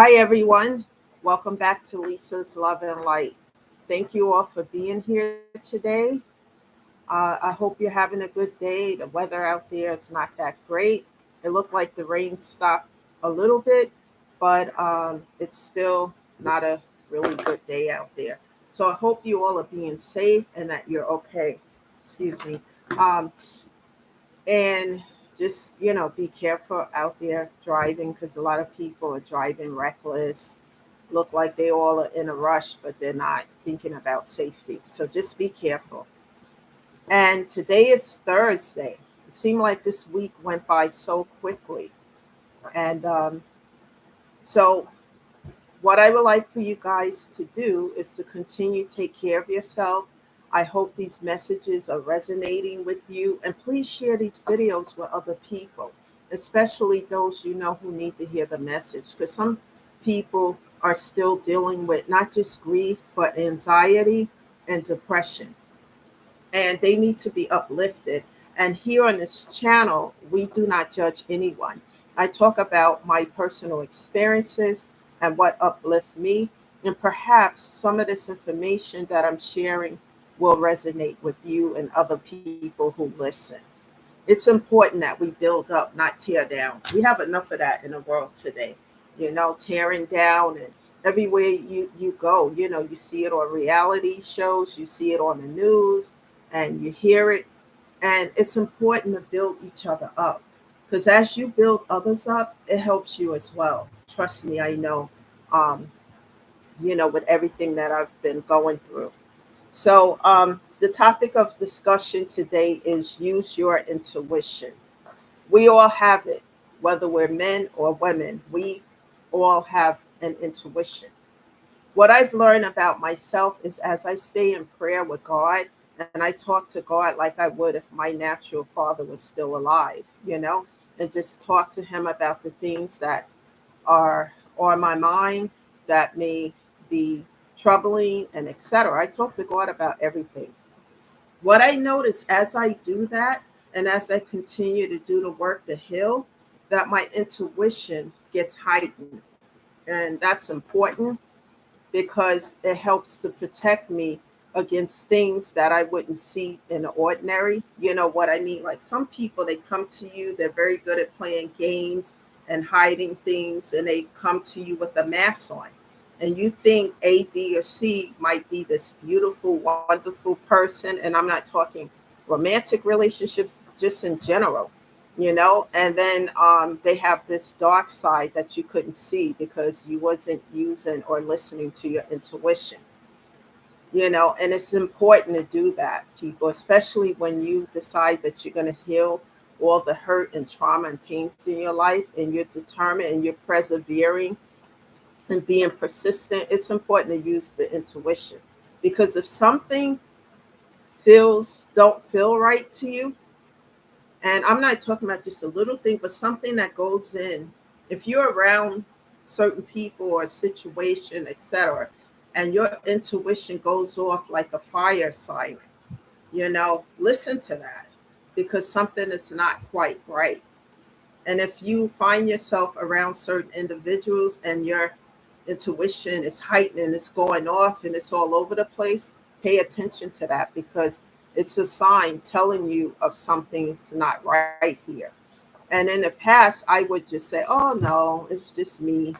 Hi, everyone. Welcome back to Lisa's Love and Light. Thank you all for being here today. I hope you're having a good day. The weather out there is not that great. It looked like the rain stopped a little bit, but it's still not a really good day out there. So I hope you all are being safe and that you're okay. Excuse me. Um, and just, be careful out there driving because a lot of people are driving reckless, look like they all are in a rush, but they're not thinking about safety. So just be careful. And today is Thursday. It seemed like this week went by so quickly. And so, what I would like for you guys to do is to continue to take care of yourself. I hope these messages are resonating with you. And please share these videos with other people, especially those you know who need to hear the message. Because some people are still dealing with not just grief, but anxiety and depression, and they need to be uplifted. And here on this channel, we do not judge anyone. I talk about my personal experiences and what uplift me, and perhaps some of this information that I'm sharing will resonate with you and other people who listen. It's important that we build up, not tear down. We have enough of that in the world today, tearing down. And everywhere you go, you see it on reality shows, you see it on the news, and you hear it. And it's important to build each other up, because as you build others up, it helps you as well. Trust me, I know, um, with everything that I've been going through. So, the topic of discussion today is use your intuition. We all have it, whether we're men or women. We all have an intuition. What I've learned about myself is as I stay in prayer with God and I talk to God like I would if my natural father was still alive, and just talk to him about the things that are on my mind that may be troubling and etc. I talk to God about everything. What I notice as I do that and as I continue to do the work to heal, that my intuition gets heightened. And that's important because it helps to protect me against things that I wouldn't see in the ordinary. You know what I mean? Like some people, they come to you, they're very good at playing games and hiding things, and they come to you with a mask on. And you think A, B, or C might be this beautiful, wonderful person. And I'm not talking romantic relationships, just in general, and then they have this dark side that you couldn't see because you wasn't using or listening to your intuition. And it's important to do that, people, especially when you decide that you're going to heal all the hurt and trauma and pains in your life, and you're determined and you're persevering and being persistent. It's important to use the intuition, because if something feels don't feel right to you, and I'm not talking about just a little thing, but something that goes in. If you're around certain people or a situation, etc., and your intuition goes off like a fire siren, listen to that, because something is not quite right. And if you find yourself around certain individuals and your intuition is heightened and it's going off and it's all over the place, pay attention to that, because it's a sign telling you of something's not right here. And in the past, I would just say, oh no, it's just me,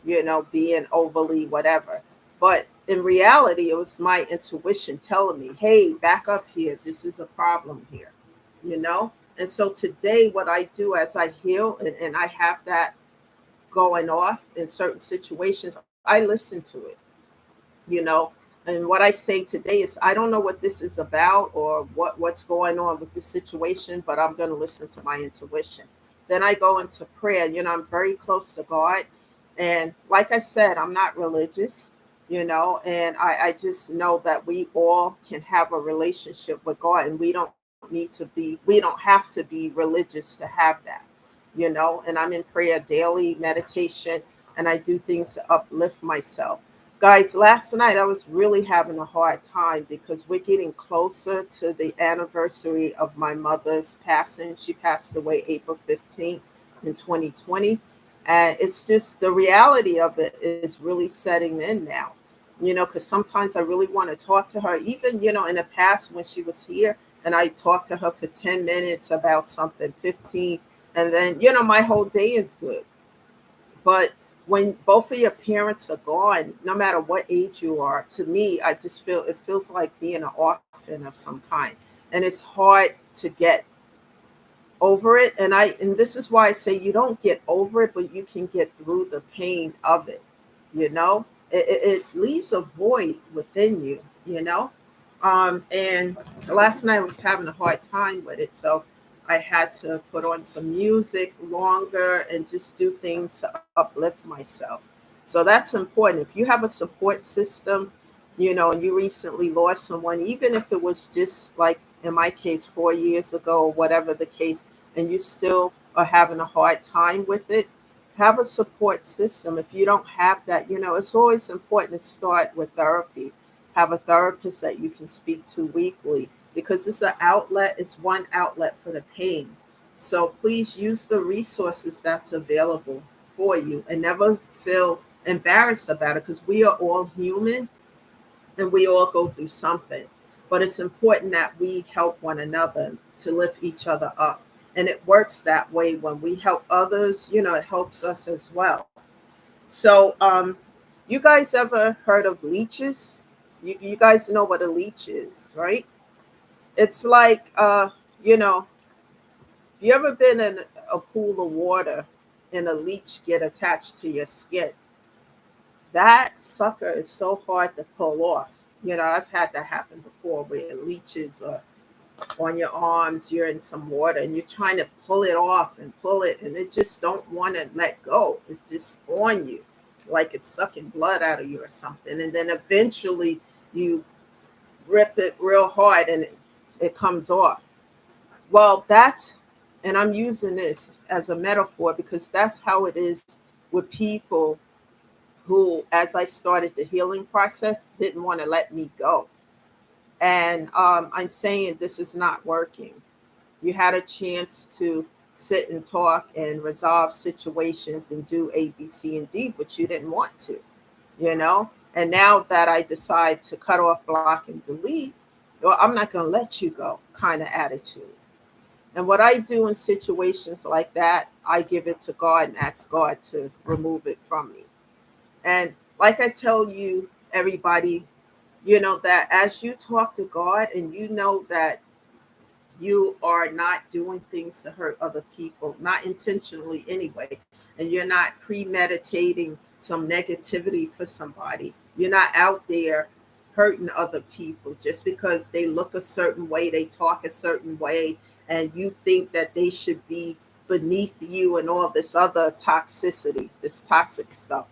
being overly whatever. But in reality, it was my intuition telling me, hey, back up here. This is a problem here, you know? And so today, what I do as I heal and I have that going off in certain situations, I listen to it, you know. And what I say today is, I don't know what this is about or what's going on with this situation, but I'm going to listen to my intuition. Then I go into prayer. I'm very close to God. And like I said, I'm not religious, and I just know that we all can have a relationship with God, and we don't have to be religious to have that, and I'm in prayer daily, meditation, and I do things to uplift myself. Guys, last night I was really having a hard time because we're getting closer to the anniversary of my mother's passing. She passed away April 15th in 2020. And it's just the reality of it is really setting in now, because sometimes I really want to talk to her, even, in the past when she was here, and I talked to her for 10 minutes about something, 15, and then, my whole day is good. But when both of your parents are gone, no matter what age you are, to me, I just feel it feels like being an orphan of some kind. And it's hard to get over it. And this is why I say you don't get over it, but you can get through the pain of it. It leaves a void within you. And last night I was having a hard time with it, so I had to put on some music longer and just do things to uplift myself. So that's important. If you have a support system, and you recently lost someone, even if it was just like in my case 4 years ago or whatever the case, and you still are having a hard time with it, have a support system. If you don't have that, it's always important to start with therapy. Have a therapist that you can speak to weekly, because it's an outlet, it's one outlet for the pain. So please use the resources that's available for you, and never feel embarrassed about it, because we are all human and we all go through something. But it's important that we help one another to lift each other up. And it works that way when we help others, it helps us as well. So, you guys ever heard of leeches? You guys know what a leech is, right? It's like, if you ever been in a pool of water and a leech get attached to your skin, that sucker is so hard to pull off. I've had that happen before, where leeches are on your arms, you're in some water and you're trying to pull it off and pull it, and it just don't want to let go. It's just on you, like it's sucking blood out of you or something. And then eventually you rip it real hard and it comes off. Well, and I'm using this as a metaphor because that's how it is with people who, as I started the healing process, didn't want to let me go. And I'm saying this is not working. You had a chance to sit and talk and resolve situations and do A, B, C, and D, but you didn't want to, And now that I decide to cut off, block, and delete, well, I'm not going to let you go kind of attitude. And what I do in situations like that, I give it to God and ask God to remove it from me. And like I tell you, everybody, that as you talk to God and you know that you are not doing things to hurt other people, not intentionally anyway, and you're not premeditating some negativity for somebody. You're not out there hurting other people just because they look a certain way, they talk a certain way, and you think that they should be beneath you and all this other toxicity, this toxic stuff.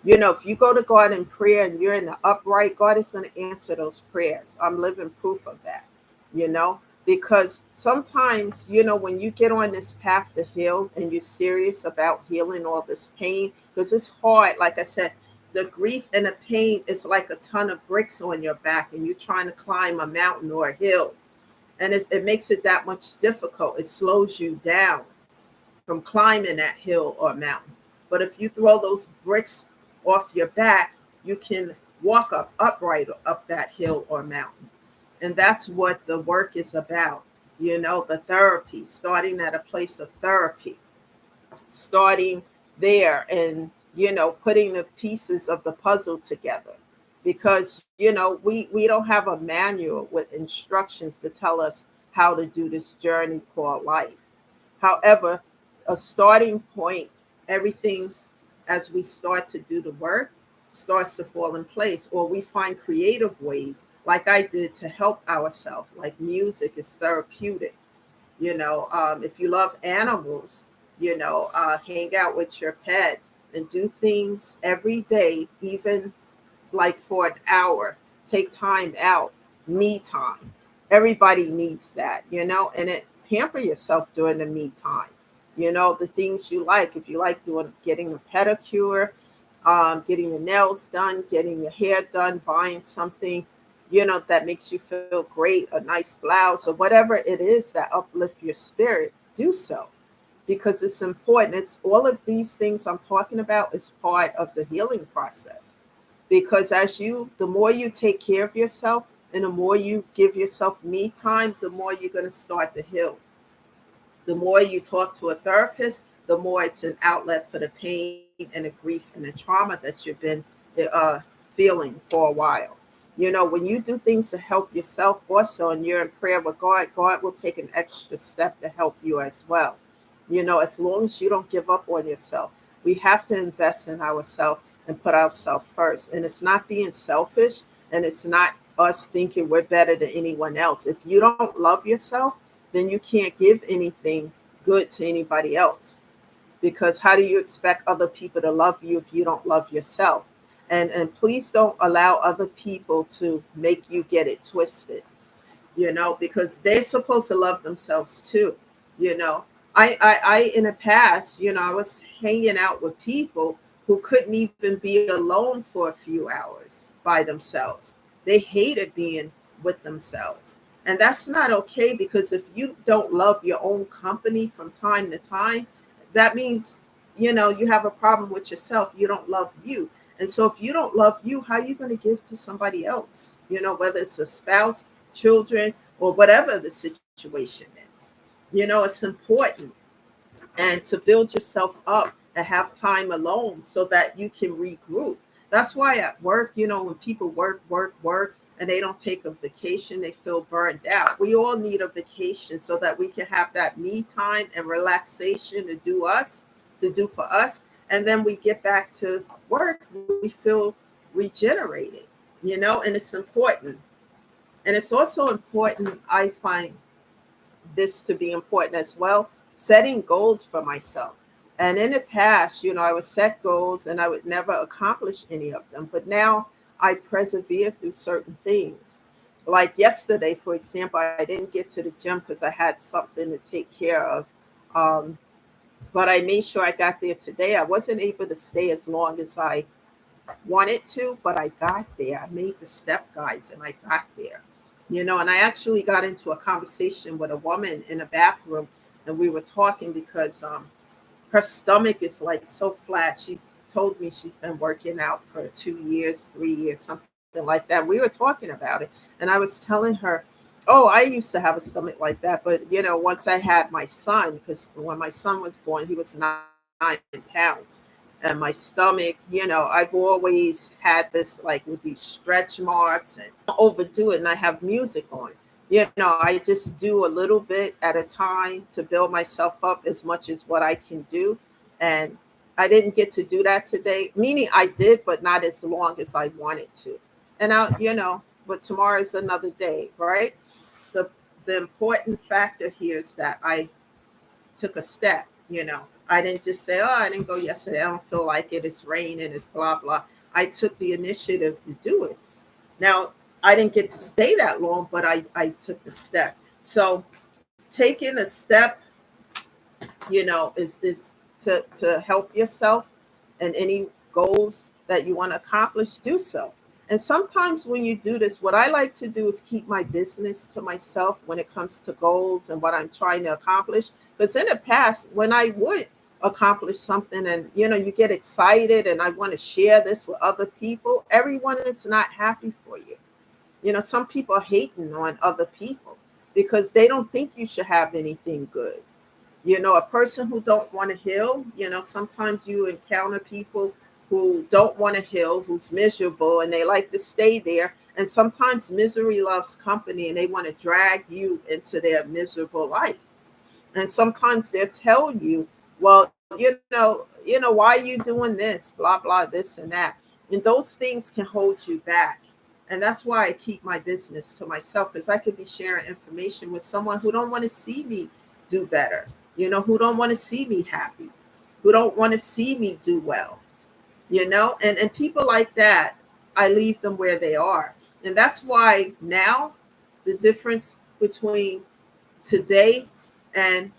If you go to God in prayer and you're in the upright, God is going to answer those prayers. I'm living proof of that, you know, because sometimes, when you get on this path to heal and you're serious about healing all this pain, because it's hard, like I said, the grief and the pain is like a ton of bricks on your back and you're trying to climb a mountain or a hill. And it makes it that much difficult. It slows you down from climbing that hill or mountain. But if you throw those bricks off your back, you can walk upright up that hill or mountain. And that's what the work is about. The therapy, starting at a place of therapy, starting there and, putting the pieces of the puzzle together. Because, we don't have a manual with instructions to tell us how to do this journey called life. However, a starting point, everything as we start to do the work starts to fall in place, or we find creative ways, like I did, to help ourselves. Like music is therapeutic. If you love animals, hang out with your pet and do things every day, even like for an hour. Take time out, me time. Everybody needs that, and it pamper yourself during the me time. The things you like. If you like getting a pedicure, getting your nails done, getting your hair done, buying something, that makes you feel great, a nice blouse or whatever it is that uplift your spirit, do so. because it's important. It's all of these things I'm talking about is part of the healing process. Because the more you take care of yourself and the more you give yourself me time, the more you're going to start to heal. The more you talk to a therapist, the more it's an outlet for the pain and the grief and the trauma that you've been uh, feeling for a while. When you do things to help yourself also and you're in prayer with God, God will take an extra step to help you as well. As long as you don't give up on yourself, we have to invest in ourselves and put ourselves first. And it's not being selfish, and it's not us thinking we're better than anyone else. If you don't love yourself, then you can't give anything good to anybody else, because how do you expect other people to love you if you don't love yourself? And please don't allow other people to make you get it twisted, because they're supposed to love themselves too. you know I in the past, I was hanging out with people who couldn't even be alone for a few hours by themselves. They hated being with themselves, and that's not okay, because if you don't love your own company from time to time, that means you have a problem with yourself. You don't love you. And so if you don't love you, how are you going to give to somebody else? Whether it's a spouse, children, or whatever the situation is. It's important, and to build yourself up and have time alone so that you can regroup. That's why at work, when people work, and they don't take a vacation, they feel burned out. We all need a vacation so that we can have that me time and relaxation to do for us. And then we get back to work, we feel regenerated, and it's important. And it's also important, I find this to be important as well, setting goals for myself. And in the past, I would set goals and I would never accomplish any of them. But now I persevere through certain things. Like yesterday, for example, I didn't get to the gym because I had something to take care of. Um, but I made sure I got there today. I wasn't able to stay as long as I wanted to, but I got there. I made the step, guys, and I got there. And I actually got into a conversation with a woman in a bathroom, and we were talking because her stomach is like so flat. She's told me she's been working out for 2 years, 3 years, something like that. We were talking about it, and I was telling her, oh, I used to have a stomach like that, but once I had my son, because when my son was born, he was 9 pounds. And my stomach, I've always had this, like, with these stretch marks, and overdo it, and I have music on. I just do a little bit at a time to build myself up as much as what I can do. And I didn't get to do that today, meaning I did, but not as long as I wanted to. And but tomorrow is another day, right? The the important factor here is that I took a step. I didn't just say, oh, I didn't go yesterday, I don't feel like it, it's raining, it's blah blah. I took the initiative to do it. Now, I didn't get to stay that long, but I took the step. So taking a step, is to help yourself, and any goals that you want to accomplish, do so. And sometimes when you do this, what I like to do is keep my business to myself when it comes to goals and what I'm trying to accomplish. Because in the past, when I would accomplish something, and you get excited and I want to share this with other people, everyone is not happy for you. Some people are hating on other people because they don't think you should have anything good. A person who don't want to heal, sometimes you encounter people who don't want to heal, who's miserable, and they like to stay there. And sometimes misery loves company, and they want to drag you into their miserable life. And sometimes they'll tell you, well, why are you doing this, blah blah, this and that. And those things can hold you back. And that's why I keep my business to myself, because I could be sharing information with someone who don't want to see me do better, who don't want to see me happy, who don't want to see me do well, and people like that, I leave them where they are. And that's why now the difference between today and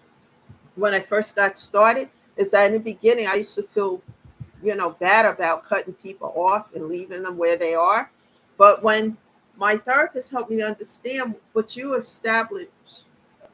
when I first got started is that in the beginning I used to feel, bad about cutting people off and leaving them where they are. But when my therapist helped me to understand what you established,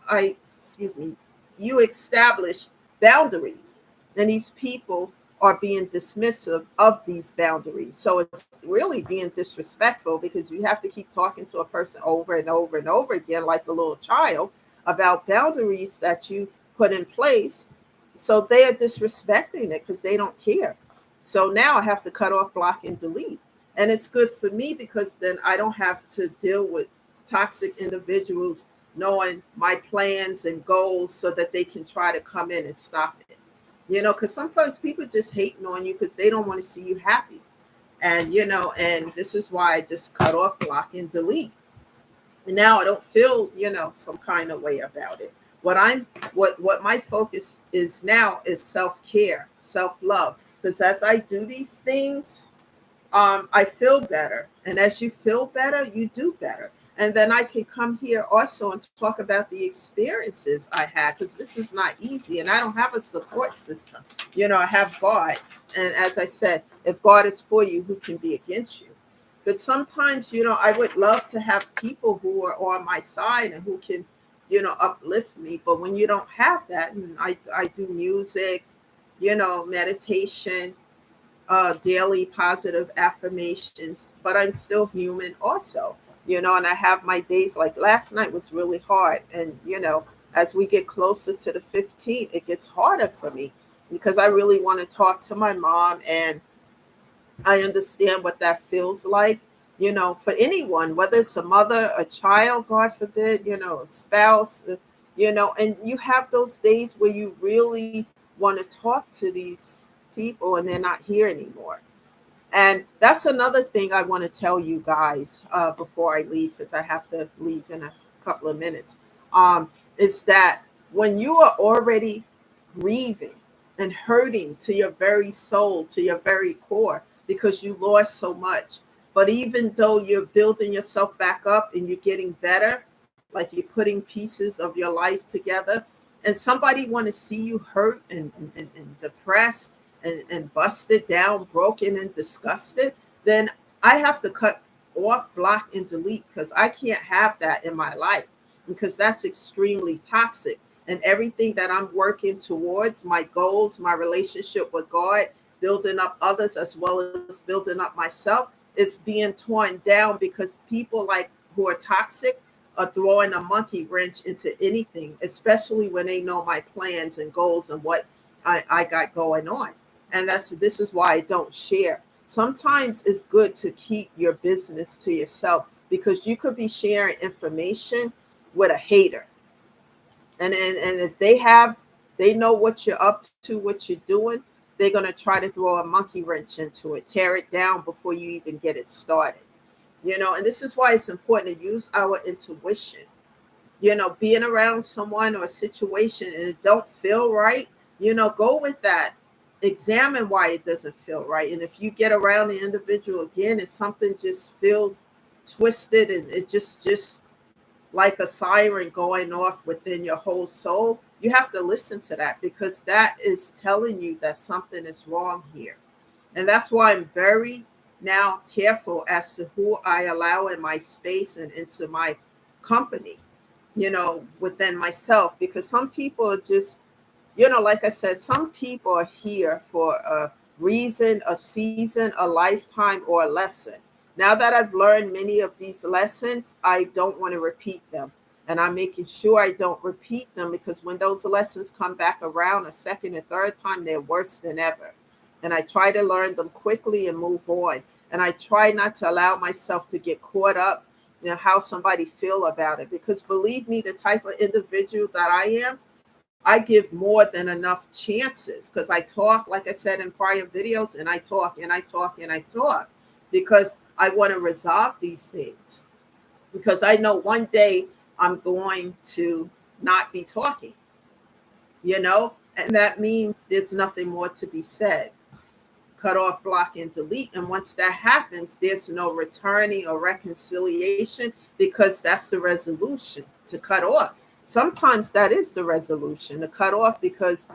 I excuse me, you establish boundaries. And these people are being dismissive of these boundaries. So it's really being disrespectful because you have to keep talking to a person over and over and over again, like a little child, about boundaries that you put in place. So they are disrespecting it because they don't care. So now I have to cut off, block, and delete. And it's good for me because then I don't have to deal with toxic individuals knowing my plans and goals so that they can try to come in and stop it. Because sometimes people just hating on you because they don't want to see you happy. And this is why I just cut off, block, and delete. And now I don't feel, some kind of way about it. What my focus is now is self-care, self-love. Because as I do these things, I feel better. And as you feel better, you do better. And then I can come here also and talk about the experiences I had because this is not easy. And I don't have a support system. I have God. And as I said, if God is for you, who can be against you? But sometimes, I would love to have people who are on my side and who can, uplift me. But when you don't have that, and I do music, meditation, daily positive affirmations, but I'm still human also, and I have my days like last night was really hard. And, as we get closer to the 15th, it gets harder for me because I really want to talk to my mom. And I understand what that feels like, for anyone, whether it's a mother, a child, God forbid, a spouse, and you have those days where you really want to talk to these people and they're not here anymore. And that's another thing I want to tell you guys before I leave, because I have to leave in a couple of minutes, is that when you are already grieving and hurting to your very soul, to your very core, because you lost so much, but even though you're building yourself back up and you're getting better, like you're putting pieces of your life together, and somebody want to see you hurt and depressed and busted down, broken and disgusted, then I have to cut off, block, and delete because I can't have that in my life because that's extremely toxic. And everything that I'm working towards, my goals, my relationship with God, building up others as well as building up myself, is being torn down because people like who are toxic are throwing a monkey wrench into anything, especially when they know my plans and goals and what I got going on. And this is why I don't share. Sometimes it's good to keep your business to yourself because you could be sharing information with a hater. And if they know what you're up to, what you're doing, they're going to try to throw a monkey wrench into it, tear it down before you even get it started. And this is why it's important to use our intuition. Being around someone or a situation and it don't feel right, go with that. Examine why it doesn't feel right. And if you get around the individual again and something just feels twisted and it just like a siren going off within your whole soul, you have to listen to that because that is telling you that something is wrong here. And that's why I'm very now careful as to who I allow in my space and into my company, within myself, because some people are just, like I said, some people are here for a reason, a season, a lifetime, or a lesson. Now that I've learned many of these lessons, I don't want to repeat them. And I'm making sure I don't repeat them because when those lessons come back around a second and third time, they're worse than ever. And I try to learn them quickly and move on. And I try not to allow myself to get caught up in how somebody feel about it. Because believe me, the type of individual that I am, I give more than enough chances because I talk, like I said in prior videos, and I talk and I talk and I talk because I want to resolve these things. Because I know one day I'm going to not be talking, and that means there's nothing more to be said. Cut off, block, and delete. And once that happens, there's no returning or reconciliation because that's the resolution to cut off. Sometimes that is the resolution to cut off because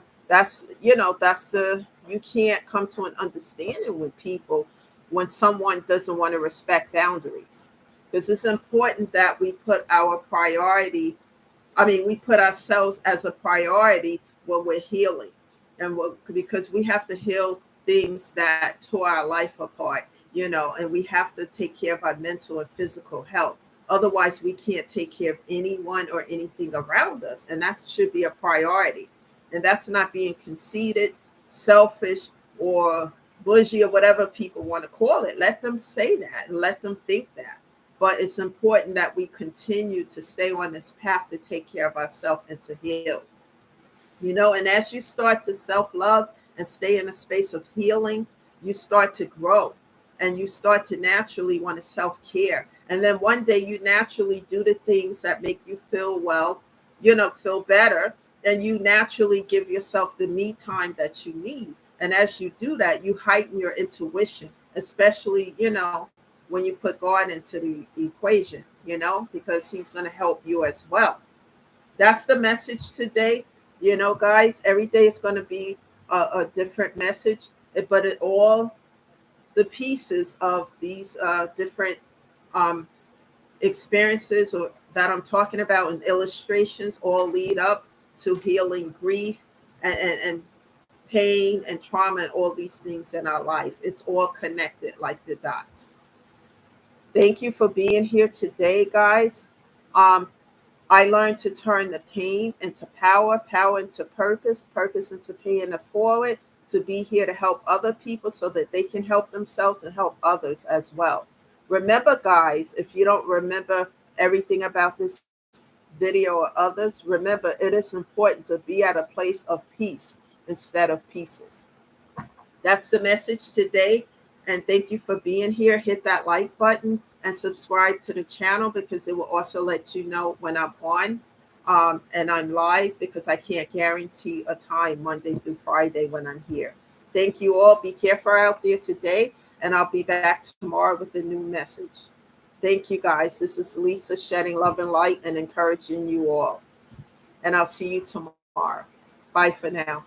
you can't come to an understanding with people when someone doesn't want to respect boundaries. Because it's important that we put our priority, we put ourselves as a priority when we're healing, and because we have to heal things that tore our life apart, and we have to take care of our mental and physical health. Otherwise, we can't take care of anyone or anything around us, and that should be a priority. And that's not being conceited, selfish, or bougie, or whatever people want to call it. Let them say that and let them think that. But it's important that we continue to stay on this path to take care of ourselves and to heal. And as you start to self-love and stay in a space of healing, you start to grow, and you start to naturally want to self-care. And then one day you naturally do the things that make you feel well, feel better, and you naturally give yourself the me time that you need. And as you do that, you heighten your intuition, especially, when you put God into the equation, because he's going to help you as well. That's the message today. Guys, every day is going to be a different message, but all the pieces of these different um, experiences or that I'm talking about in illustrations all lead up to healing grief and pain and trauma and all these things in our life. It's all connected like the dots. Thank you for being here today, guys. Um, I learned to turn the pain into power, power into purpose, purpose into paying it forward, to be here to help other people so that they can help themselves and help others as well. Remember, guys, if you don't remember everything about this video or others, remember it is important to be at a place of peace instead of pieces. That's the message today. And thank you for being here. Hit that like button and subscribe to the channel, because it will also let you know when I'm on and I'm live, because I can't guarantee a time Monday through Friday when I'm here. Thank you all. Be careful out there today, and I'll be back tomorrow with a new message. Thank you, guys. This is Lisa, shedding love and light and encouraging you all. And I'll see you tomorrow. Bye for now.